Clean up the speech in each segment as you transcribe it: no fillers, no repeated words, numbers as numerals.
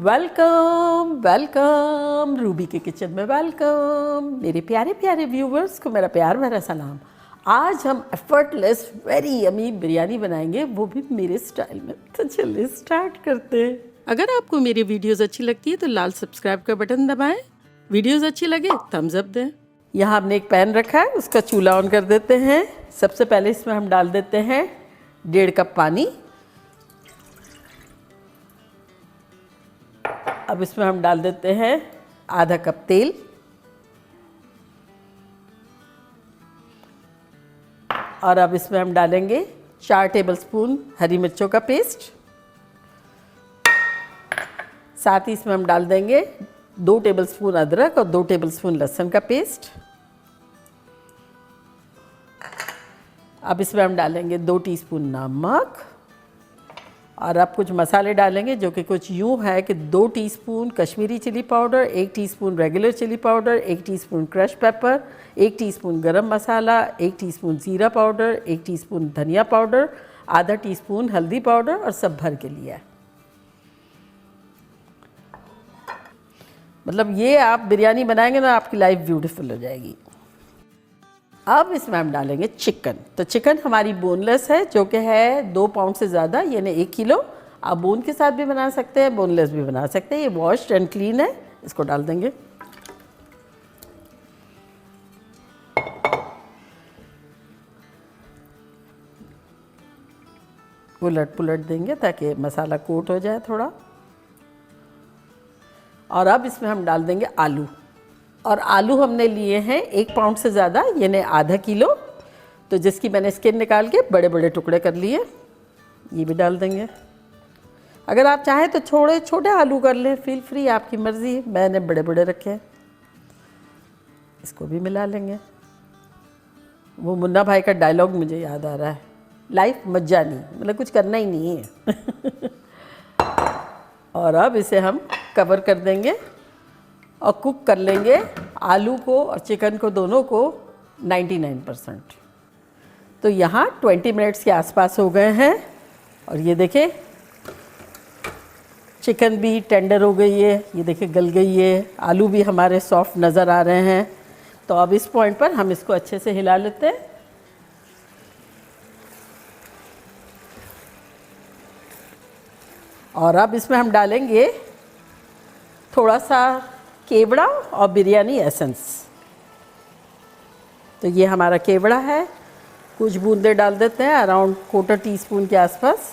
Welcome welcome Ruby के kitchen में welcome. मेरे प्यारे प्यारे व्यूवर्स को मेरा प्यार भरा सलाम। आज हम एफर्टलेस वेरी यमी बिरयानी बनाएंगे, वो भी मेरे स्टाइल में। तो चलिए स्टार्ट करते हैं। अगर आपको मेरी वीडियोस अच्छी लगती है तो लाल सब्सक्राइब का बटन दबाएं। वीडियोस अच्छी लगे थम्स अप दें। यहाँ हमने एक पैन रखा है, उसका चूल्हा ऑन कर देते हैं। सबसे पहले इसमें हम डाल देते हैं 1.5 कप पानी। अब इसमें हम डाल देते हैं आधा कप तेल, और अब इसमें हम डालेंगे 4 टेबलस्पून हरी मिर्चों का पेस्ट। साथ ही इसमें हम डाल देंगे 2 टेबलस्पून अदरक और 2 टेबलस्पून लहसुन का पेस्ट। अब इसमें हम डालेंगे 2 टीस्पून नमक, और अब कुछ मसाले डालेंगे जो कि कुछ यूँ है कि 2 teaspoon Kashmiri chilli powder, 1 teaspoon regular chilli powder, 1 teaspoon crush pepper, 1 teaspoon garam masala, 1 teaspoon ज़ीरा पाउडर, 1 टीस्पून धनिया पाउडर, आधा टीस्पून हल्दी पाउडर, और सब भर के लिया है। मतलब ये आप बिरयानी बनाएंगे ना, आपकी लाइफ ब्यूटीफुल हो जाएगी। अब इसमें हम डालेंगे चिकन। तो चिकन हमारी बोनलेस है, जो कि है 2 पाउंड से ज़्यादा, यानी 1 किलो। आप बोन के साथ भी बना सकते हैं, बोनलेस भी बना सकते हैं। ये वॉश्ड एंड क्लीन है। इसको डाल देंगे। उलट पुलट देंगे ताकि मसाला कोट हो जाए थोड़ा। और अब इसमें हम डाल देंगे आलू, और आलू हमने लिए हैं 1 पाउंड से ज़्यादा, यानी आधा किलो। तो जिसकी मैंने स्किन निकाल के बड़े बड़े टुकड़े कर लिए, ये भी डाल देंगे। अगर आप चाहें तो छोटे आलू कर लें, फील फ्री, आपकी मर्ज़ी। मैंने बड़े बड़े रखे हैं। इसको भी मिला लेंगे। वो मुन्ना भाई का डायलॉग मुझे याद आ रहा है, लाइफ मज्जानी, मतलब कुछ करना ही नहीं है। और अब इसे हम कवर कर देंगे और कुक कर लेंगे आलू को और चिकन को, दोनों को 99%। तो यहाँ 20 मिनट्स के आसपास हो गए हैं, और ये देखें चिकन भी टेंडर हो गई है, ये देखें गल गई है, आलू भी हमारे सॉफ्ट नज़र आ रहे हैं। तो अब इस पॉइंट पर हम इसको अच्छे से हिला लेते हैं। और अब इसमें हम डालेंगे थोड़ा सा केवड़ा और बिरयानी एसेंस। तो ये हमारा केवड़ा है, कुछ बूंदे डाल देते हैं, अराउंड 1/4 टीस्पून के आसपास।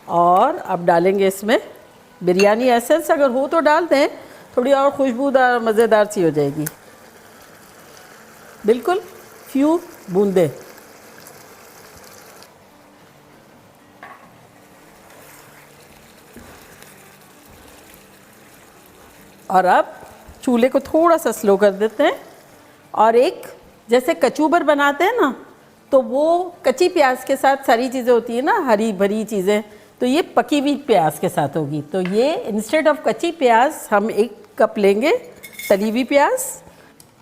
और अब डालेंगे इसमें बिरयानी एसेंस। अगर हो तो डाल दें, थोड़ी और खुशबूदार मज़ेदार सी हो जाएगी। बिल्कुल फ्यू बूंदे। और अब चूल्हे को थोड़ा सा स्लो कर देते हैं, और एक जैसे कचूबर बनाते हैं ना, तो वो कच्ची प्याज के साथ सारी चीज़ें होती है ना, हरी भरी चीज़ें, तो ये पकी हुई प्याज के साथ होगी। तो ये इंस्टेड ऑफ कच्ची प्याज हम 1 कप लेंगे तली हुई प्याज।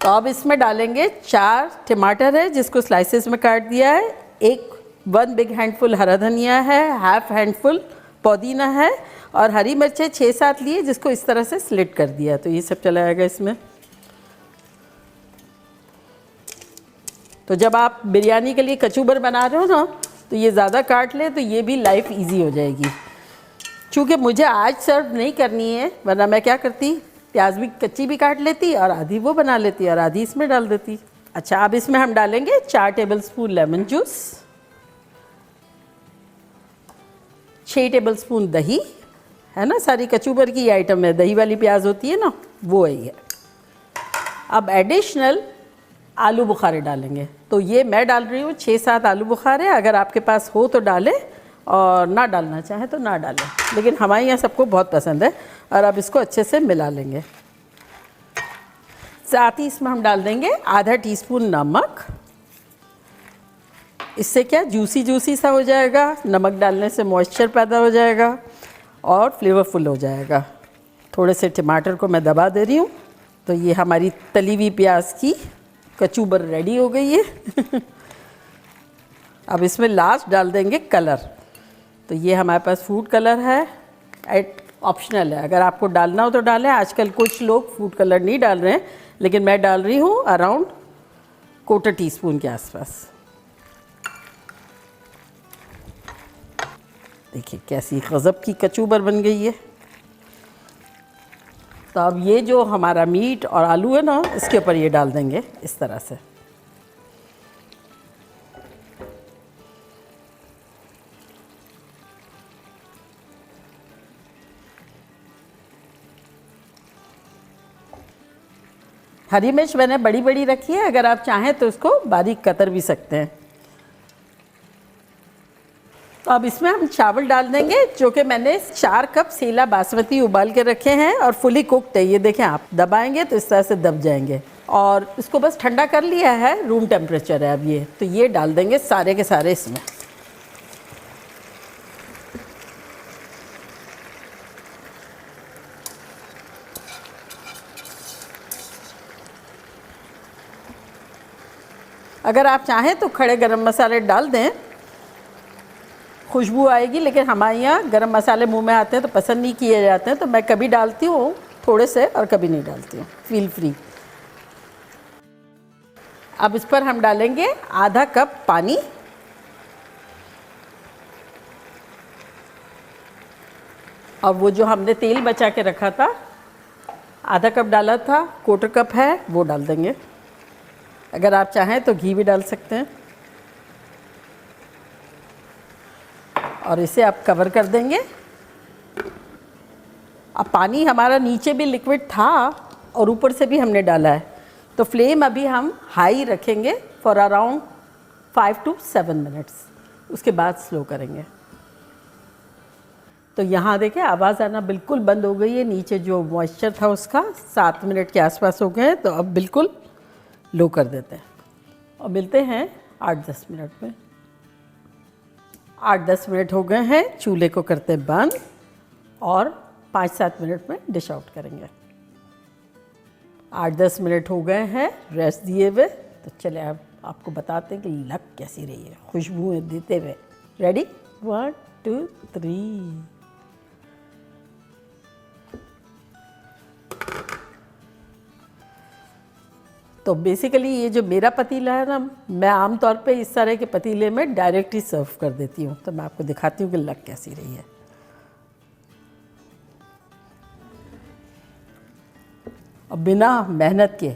तो अब इसमें डालेंगे 4 टमाटर है, जिसको स्लाइसेस में काट दिया है, 1 बिग हैंडफुल हरा धनिया है, हाफ हैंडफुल पुदीना है, और हरी मिर्चें 6-7 लिए, जिसको इस तरह से स्लिट कर दिया। तो ये सब चला जाएगा इसमें। तो जब आप बिरयानी के लिए कचूबर बना रहे हो ना, तो ये ज़्यादा काट ले, तो ये भी लाइफ इजी हो जाएगी। चूँकि मुझे आज सर्व नहीं करनी है, वरना मैं क्या करती, प्याज भी कच्ची भी काट लेती और आधी वो बना लेती और आधी इसमें डाल देती। अच्छा, अब इसमें हम डालेंगे 4 टेबलस्पून लेमन जूस, 6 टेबलस्पून दही है ना, सारी कचूबर की आइटम है, दही वाली प्याज होती है ना, वो है ये। अब एडिशनल आलू बुखारे डालेंगे। तो ये मैं डाल रही हूँ 6-7 आलू बुखारे। अगर आपके पास हो तो डालें, और ना डालना चाहें तो ना डालें, लेकिन हमारे यहाँ सबको बहुत पसंद है। और अब इसको अच्छे से मिला लेंगे। साथ ही इसमें हम डाल देंगे आधा टीस्पून नमक। इससे क्या जूसी जूसी सा हो जाएगा, नमक डालने से मॉइस्चर पैदा हो जाएगा और फ्लेवरफुल हो जाएगा। थोड़े से टमाटर को मैं दबा दे रही हूँ। तो ये हमारी तली हुई प्याज की कचूबर रेडी हो गई है। अब इसमें लास्ट डाल देंगे कलर। तो ये हमारे पास फूड कलर है, ऑप्शनल है, अगर आपको डालना हो तो डालें। आजकल कुछ लोग फूड कलर नहीं डाल रहे हैं, लेकिन मैं डाल रही हूँ अराउंड 1/4 टीस्पून के आसपास। देखिए कैसी गज़ब की कचूबर बन गई है। तो अब ये जो हमारा मीट और आलू है ना, इसके ऊपर ये डाल देंगे इस तरह से। हरी मिर्च मैंने बड़ी बड़ी रखी है, अगर आप चाहें तो इसको बारीक कतर भी सकते हैं। तो अब इसमें हम चावल डाल देंगे, जो कि मैंने 4 कप सेला बासमती उबाल के रखे हैं और फुली कुक्ड है। ये देखें, आप दबाएंगे तो इस तरह से दब जाएंगे। और इसको बस ठंडा कर लिया है, रूम टेम्परेचर है अब ये। तो ये डाल देंगे सारे के सारे इसमें। अगर आप चाहें तो खड़े गरम मसाले डाल दें, खुशबू आएगी, लेकिन हमारे यहाँ गरम मसाले मुंह में आते हैं तो पसंद नहीं किए जाते हैं, तो मैं कभी डालती हूँ थोड़े से और कभी नहीं डालती हूँ, फील फ्री। अब इस पर हम डालेंगे आधा कप पानी। और वो जो हमने तेल बचा के रखा था, आधा कप डाला था, 1/4 कप है, वो डाल देंगे। अगर आप चाहें तो घी भी डाल सकते हैं। और इसे आप कवर कर देंगे। अब पानी हमारा नीचे भी लिक्विड था और ऊपर से भी हमने डाला है, तो फ्लेम अभी हम हाई रखेंगे फॉर अराउंड 5 to 7 मिनट्स, उसके बाद स्लो करेंगे। तो यहाँ देखें आवाज़ आना बिल्कुल बंद हो गई है, नीचे जो मॉइस्चर था उसका 7 मिनट के आसपास हो गए हैं। तो अब बिल्कुल लो कर देते हैं और मिलते हैं 8-10 मिनट में। 8-10 मिनट हो गए हैं, चूल्हे को करते बंद और 5-7 मिनट में डिश आउट करेंगे। 8-10 मिनट हो गए हैं रेस्ट दिए हुए, तो चले अब आपको बताते हैं कि लग कैसी रही है, खुशबू देते हुए। रेडी, 1 2 3। तो बेसिकली ये जो मेरा पतीला है ना, मैं आमतौर पे इस तरह के पतीले में डायरेक्ट ही सर्व कर देती हूँ। तो मैं आपको दिखाती हूँ कि लग कैसी रही है। और बिना मेहनत के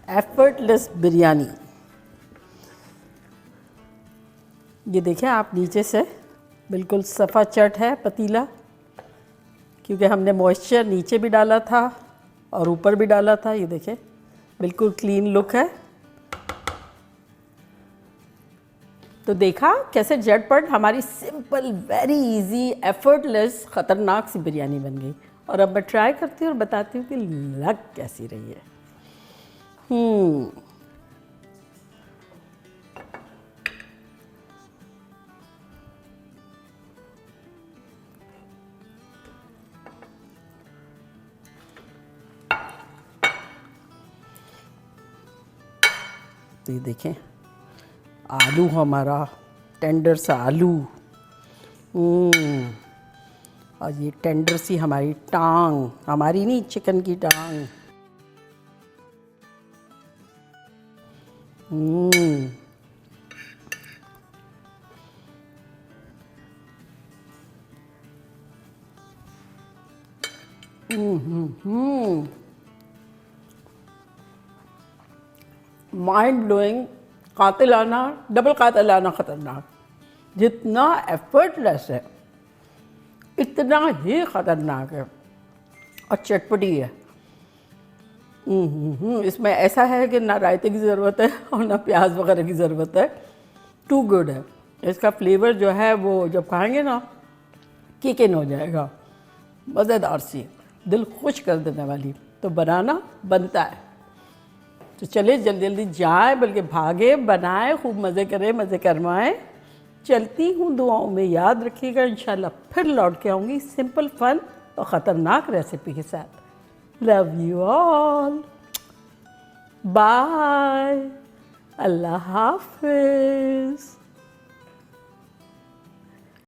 एफर्टलेस बिरयानी। ये देखें आप, नीचे से बिल्कुल सफ़ा चट है पतीला, क्योंकि हमने मॉइस्चर नीचे भी डाला था और ऊपर भी डाला था। ये देखें बिल्कुल क्लीन लुक है। तो देखा कैसे झटपट हमारी सिंपल, वेरी इजी, एफर्टलेस, ख़तरनाक सी बिरयानी बन गई। और अब मैं ट्राई करती हूँ और बताती हूँ कि लग कैसी रही है। तो ये देखें आलू, हमारा टेंडर सा आलू, और ये टेंडर सी हमारी टांग, हमारी नहीं, चिकन की टांग। माइंड ब्लोइंग, कातिलाना, डबल कातिलाना ख़तरनाक। जितना एफर्टलेस है इतना ही ख़तरनाक है और चटपटी है। इसमें ऐसा है कि ना रायते की ज़रूरत है और ना प्याज वगैरह की ज़रूरत है। टू गुड है। इसका फ्लेवर जो है वो जब खाएंगे ना, किक इन हो जाएगा। मज़ेदार सी, दिल खुश कर देने वाली। तो बनाना बनता है। तो चले जल्दी जल्दी जाए, बल्कि भागे, बनाए, खूब मज़े करें, मज़े करवाएं। चलती हूँ, दुआओं में याद रखिएगा। इंशाल्लाह फिर लौट के आऊँगी सिंपल, फन और ख़तरनाक रेसिपी के साथ। लव यू ऑल, बाय, अल्लाह हाफिज़।